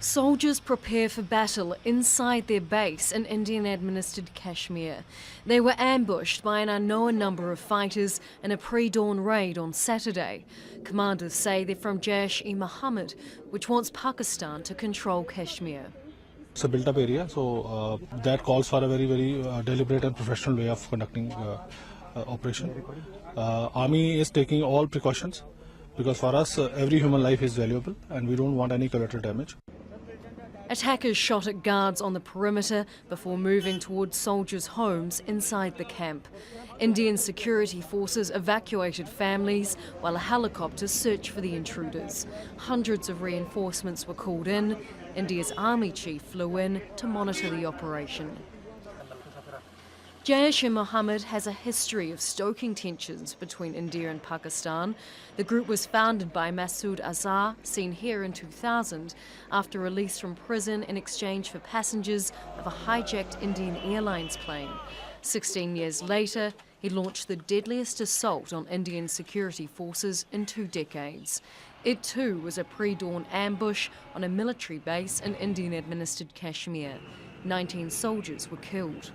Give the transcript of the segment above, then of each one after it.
Soldiers prepare for battle inside their base in Indian-administered Kashmir. They were ambushed by an unknown number of fighters in a pre-dawn raid on Saturday. Commanders say they're from Jaish-e-Mohammed, which wants Pakistan to control Kashmir. It's a built-up area, so that calls for a very deliberate and professional way of conducting operation. Army is taking all precautions because for us every human life is valuable and we don't want any collateral damage. Attackers shot at guards on the perimeter before moving towards soldiers' homes inside the camp. Indian security forces evacuated families while a helicopter searched for the intruders. Hundreds of reinforcements were called in. India's army chief flew in to monitor the operation. Jaish-e-Mohammed has a history of stoking tensions between India and Pakistan. The group was founded by Masood Azhar, seen here in 2000, after release from prison in exchange for passengers of a hijacked Indian Airlines plane. 16 years later, he launched the deadliest assault on Indian security forces in 2 decades. It too was a pre-dawn ambush on a military base in Indian-administered Kashmir. 19 soldiers were killed.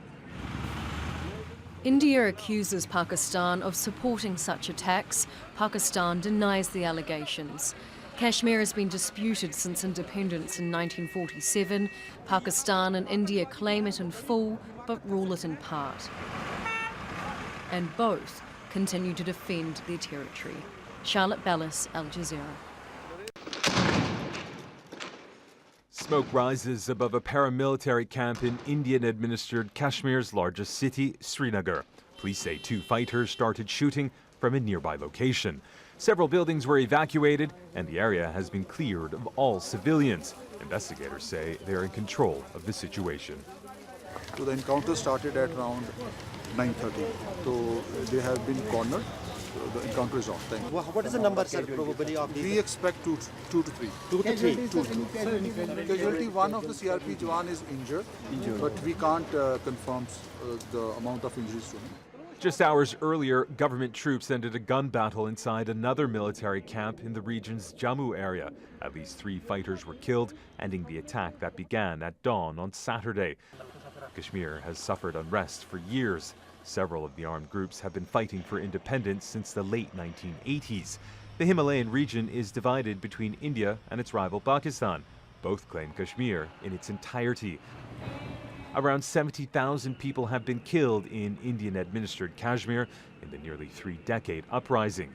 India accuses Pakistan of supporting such attacks. Pakistan denies the allegations. Kashmir has been disputed since independence in 1947. Pakistan and India claim it in full, but rule it in part. And both continue to defend their territory. Charlotte Bellis, Al Jazeera. Smoke rises above a paramilitary camp in Indian-administered Kashmir's largest city, Srinagar. Police say 2 fighters started shooting from a nearby location. Several buildings were evacuated, and the area has been cleared of all civilians. Investigators say they are in control of the situation. So the encounter started at around 9:30. So they have been cornered. The encounter is off. Thank you. What is the number, sir, probably of these? We expect 2 to 3. 2 to 3. Casualty, one of the CRP Jawan is injured, but we can't confirm the amount of injuries to him. Just hours earlier, government troops ended a gun battle inside another military camp in the region's Jammu area. At least 3 fighters were killed, ending the attack that began at dawn on Saturday. Kashmir has suffered unrest for years. Several of the armed groups have been fighting for independence since the late 1980s. The Himalayan region is divided between India and its rival Pakistan. Both claim Kashmir in its entirety. Around 70,000 people have been killed in Indian-administered Kashmir in the nearly 3-decade uprising.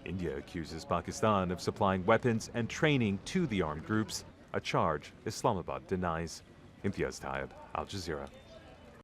India accuses Pakistan of supplying weapons and training to the armed groups, a charge Islamabad denies. Imtiaz Taib, Al Jazeera.